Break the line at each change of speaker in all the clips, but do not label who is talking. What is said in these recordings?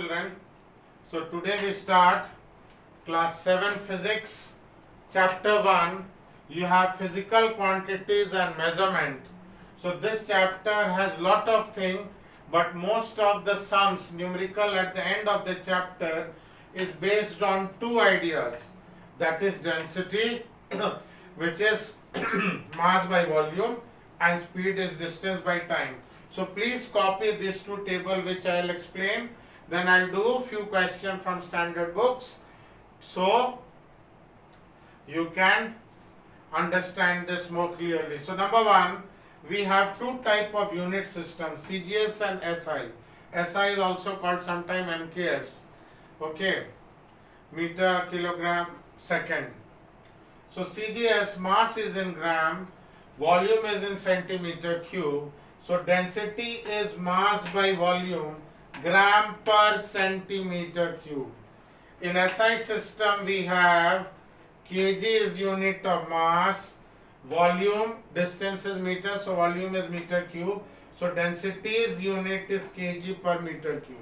children. So today we start class 7 physics, chapter 1. You have physical quantities and measurement. So this chapter has lot of things, but most of the sums numerical at the end of the chapter is based on two ideas. That is density which is mass by volume, and speed is distance by time. So please copy these two tables which I will explain. Then I will do few questions from standard books so you can understand this more clearly. So number one, we have two type of unit systems, CGS and SI. SI is also called sometime MKS. Okay, meter, kilogram, second. So CGS, mass is in gram, volume is in centimeter cube. So density is mass by volume, gram per centimeter cube. In SI system we have kg is unit of mass, volume, distance is meter, so volume is meter cube. So density's unit is kg per meter cube.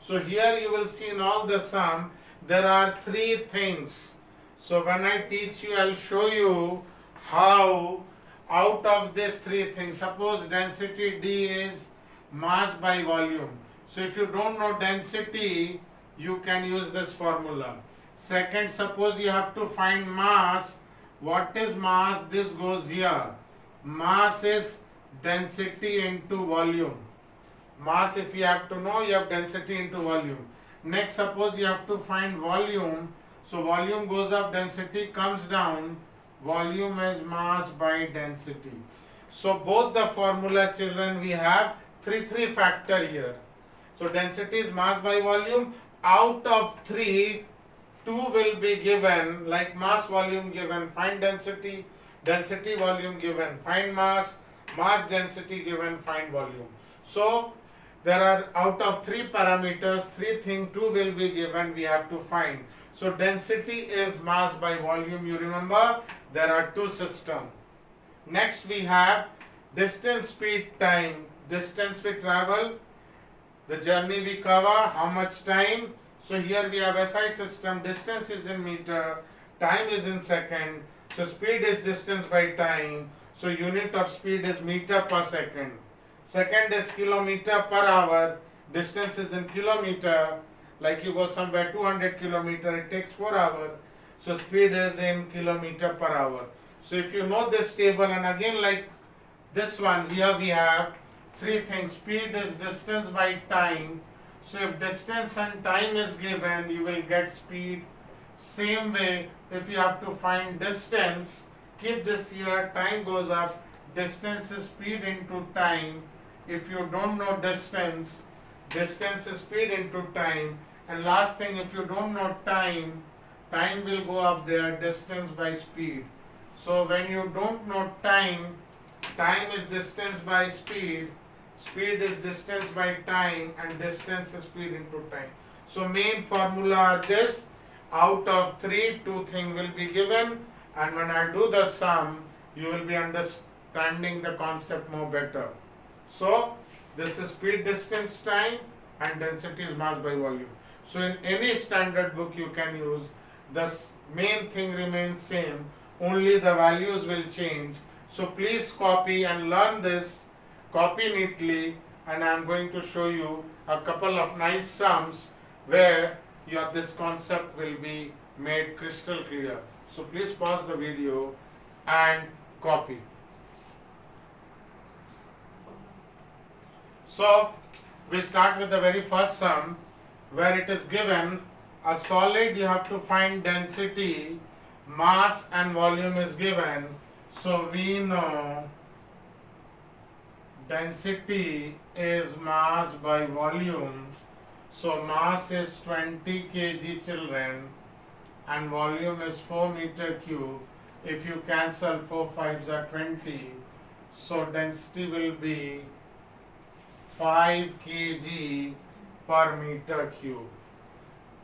So here you will see in all the sum there are three things. So when I teach you, I'll show you how out of these three things, suppose density D is mass by volume. So if you don't know density, you can use this formula. Second, suppose you have to find mass. What is mass? This goes here. Mass is density into volume. Mass, if you have to know, you have density into volume. Next, suppose you have to find volume. So volume goes up, density comes down. Volume is mass by density. So both the formula, children, we have 3 factor here. So density is mass by volume. Out of 3, 2 will be given, like mass volume given, find density, density volume given, find mass, mass density given, find volume. So there are out of 3 parameters, 3 things, 2 will be given, we have to find. So density is mass by volume, you remember there are 2 systems. Next we have distance, speed, time. Distance we travel, the journey we cover, how much time. So here we have SI system, distance is in meter, time is in second. So speed is distance by time. So unit of speed is meter per second. Second is kilometer per hour, distance is in kilometer. Like you go somewhere 200 kilometer, it takes 4 hours. So speed is in kilometer per hour. So if you know this table, and again like this one, here we have 3 things. Speed is distance by time. So if distance and time is given, you will get speed. Same way, if you have to find distance, keep this here, time goes up, distance is speed into time. If you don't know distance, distance is speed into time. And last thing, if you don't know time, time will go up there, distance by speed. So when you don't know time, time is distance by speed, speed is distance by time, and distance is speed into time. So main formula are this. Out of 3, 2 things will be given, and when I do the sum, you will be understanding the concept more better. So this is speed, distance, time, and density is mass by volume. So in any standard book you can use, the main thing remains same, only the values will change. So please copy and learn this, copy neatly, and I am going to show you a couple of nice sums where this concept will be made crystal clear. So please pause the video and copy. So we start with the very first sum where it is given a solid, you have to find density, mass and volume is given. So we know density is mass by volume. So mass is 20 kg, children, and volume is 4 meter cube. If you cancel 4 5s are 20. So density will be 5 kg per meter cube.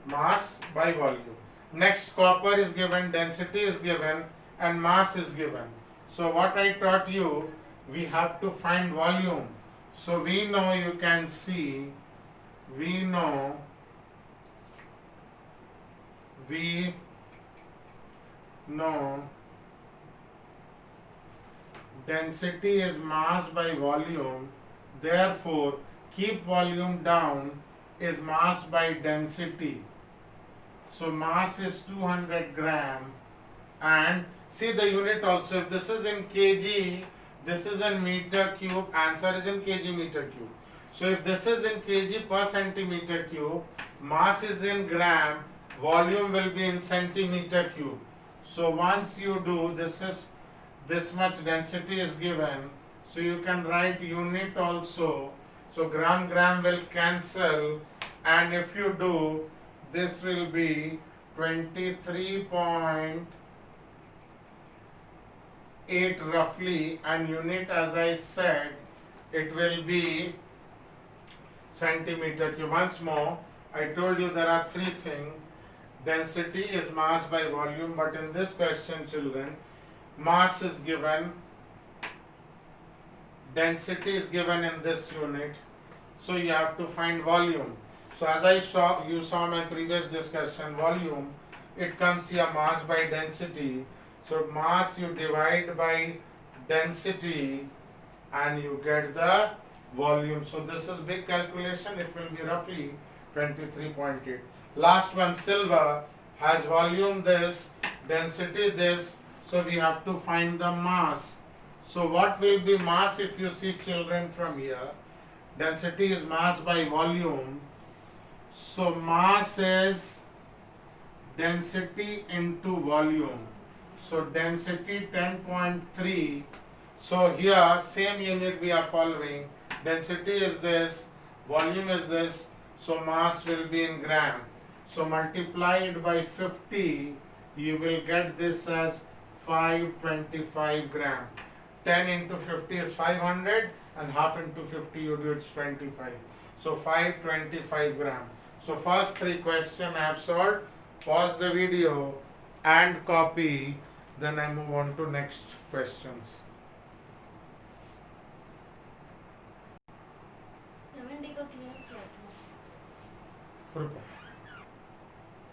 Mass by volume. Next, copper is given, density is given, and mass is given. So what I taught you, we have to find volume. So we know, you can see, we know we know density is mass by volume, therefore keep volume down is mass by density. So mass is 200 gram, and see the unit also. If this is in kg, this is in meter cube, answer is in kg meter cube. So if this is in kg per centimeter cube, mass is in gram, volume will be in centimeter cube. So once you do, this much density is given, so you can write unit also. So gram will cancel, and if you do, this will be 23.8 roughly, and unit, as I said, it will be centimeter cube. Once more, I told you there are three things. Density is mass by volume, but in this question, children, mass is given, density is given in this unit, so you have to find volume. So as you saw my previous discussion, volume, it comes here mass by density. So mass you divide by density and you get the volume. So this is big calculation, it will be roughly 23.8. Last one, silver, has volume this, density this, so we have to find the mass. So what will be mass if you see, children, from here? Density is mass by volume. So mass is density into volume. So density 10.3. So here same unit we are following. Density is this, volume is this, so mass will be in gram. So multiplied by 50, you will get this as 525 gram. 10 into 50 is 500, and half into 50 you do, it's 25. So 525 gram. So first three questions I have solved. Pause the video and copy, then I move on to next questions.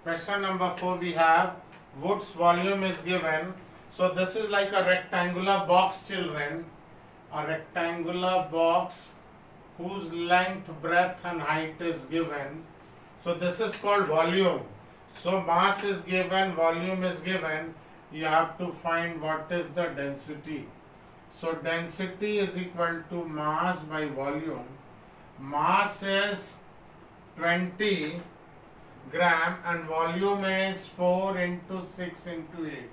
Question number 4 we have, wood's volume is given. So this is like a rectangular box, children. A rectangular box whose length, breadth and height is given. So this is called volume. So mass is given, volume is given. You have to find what is the density. So density is equal to mass by volume. Mass is 20 gram and volume is 4 into 6 into 8.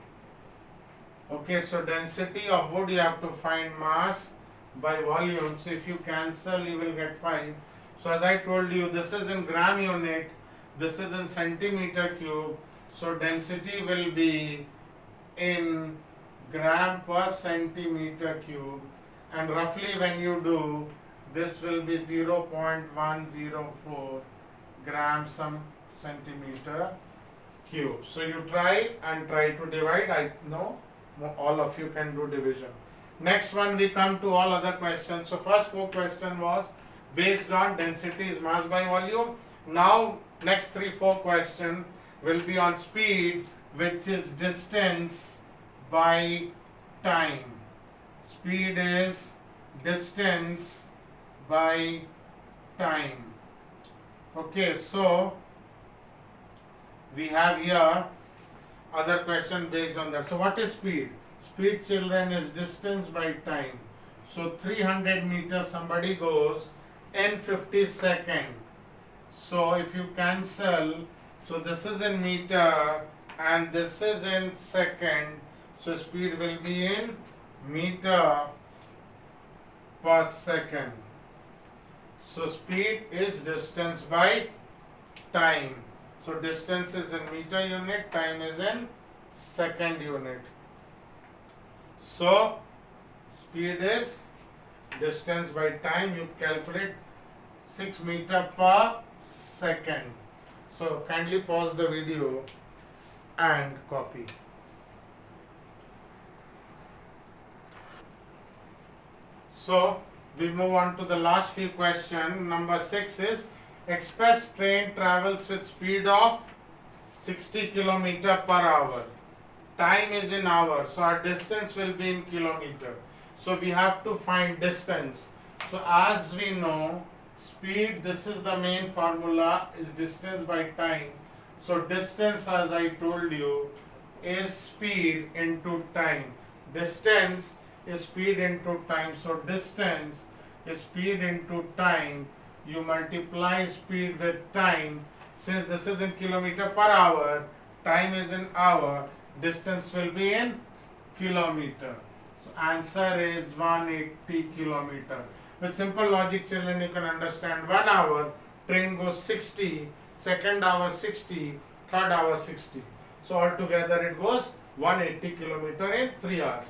Okay, so density of wood you have to find mass by volume. So if you cancel, you will get 5. So as I told you, this is in gram unit, this is in centimeter cube. So density will be in gram per centimeter cube, and roughly when you do, this will be 0.104 grams some centimeter cube. So you try to divide. I know all of you can do division. Next one, we come to all other questions. So first 4 question was based on density is mass by volume. Now next 3-4 question will be on speed, which is distance by time. Speed is distance by time. Okay, so we have here other question based on that. So what is speed? Speed, children, is distance by time. So 300 meters somebody goes in 50 seconds. So if you cancel, so this is in meter and this is in second. So speed will be in meter per second. So speed is distance by time. So distance is in meter unit, time is in second unit. So speed is distance by time. You calculate 6 meter per second. So kindly pause the video and copy. So we move on to the last few questions. Number 6 is express train travels with speed of 60 kilometer per hour. Time is in hour, so our distance will be in kilometer. So we have to find distance. So as we know, speed, this is the main formula, is distance by time. So distance, as I told you, is speed into time. Distance is speed into time. So distance is speed into time. You multiply speed with time. Since this is in kilometer per hour, time is in hour, distance will be in kilometer. So answer is 180 kilometer. With simple logic, children, you can understand 1 hour, train goes 60, second hour 60, third hour 60. So altogether it goes 180 kilometer in 3 hours.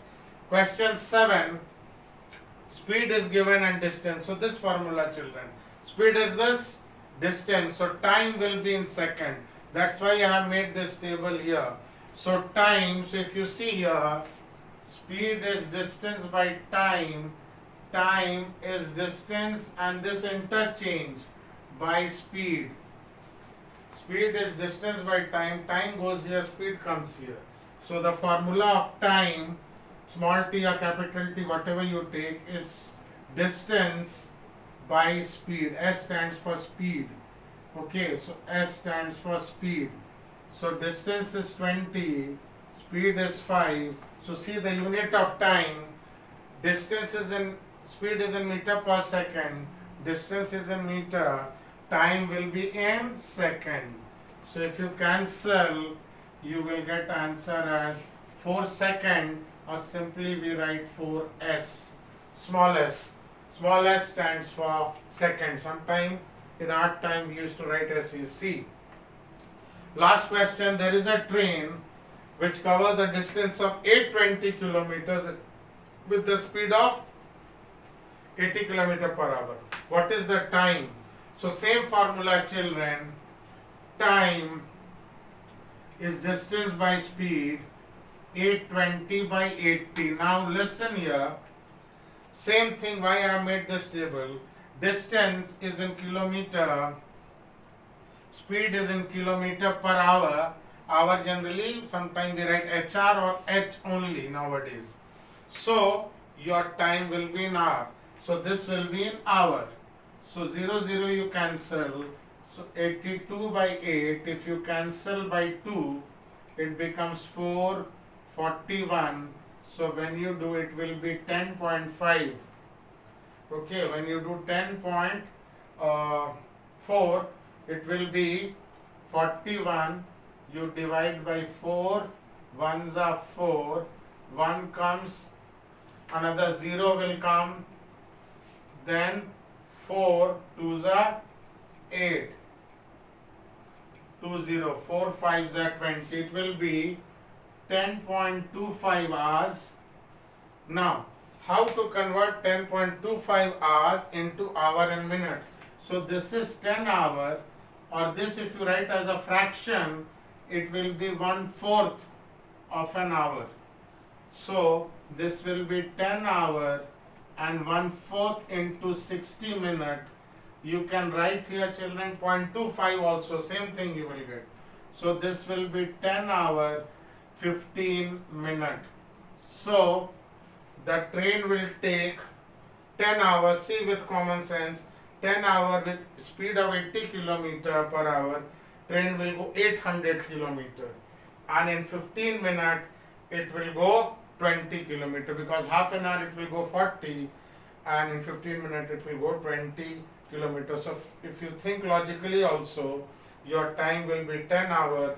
Question 7, speed is given and distance. So this formula, children, speed is this, distance. So time will be in second. That's why I have made this table here. So time, so if you see here, speed is distance by time, time is distance, and this interchange by speed. Speed is distance by time, time goes here, speed comes here. So the formula of time, small t or capital T, whatever you take, is distance by speed. S stands for speed. Okay, so S stands for speed. So distance is 20, speed is 5. So see the unit of time, distance is in, speed is in meter per second, distance is in meter, time will be in second. So if you cancel, you will get answer as 4 second, or simply we write 4s, small s. Small s stands for second. Sometime in our time we used to write SEC. Last question, there is a train which covers a distance of 820 kilometers with the speed of 80 km per hour. What is the time? So same formula, children. Time is distance by speed, 820 by 80. Now listen here. Same thing, why I have made this table. Distance is in kilometer, speed is in kilometer per hour. Hour generally, sometimes we write HR or H only nowadays. So your time will be in hour. So this will be in hour. So 0, 0 you cancel. So 82 by 8, if you cancel by 2, it becomes 441. So when you do, it will be 10.5. Okay, when you do 10.4, it will be 41. You divide by 4, 1s are 4, 1 comes, another 0 will come, then 4, 2s are 8, 2 0, 4 5s are 20, it will be 10.25 hours. Now, how to convert 10.25 hours into hour and minute? So this is 10 hour, or this if you write as a fraction, it will be 1/4 of an hour. So this will be 10 hour and 1/4 into 60 minute. You can write here, children, 0.25 also, same thing you will get. So this will be 10 hour 15 minute. So the train will take 10 hours, see with common sense, 10 hour with speed of 80 km per hour, train will go 800 km, and in 15 minutes it will go 20 km, because half an hour it will go 40 and in 15 minutes it will go 20 km. So if you think logically also, your time will be 10 hour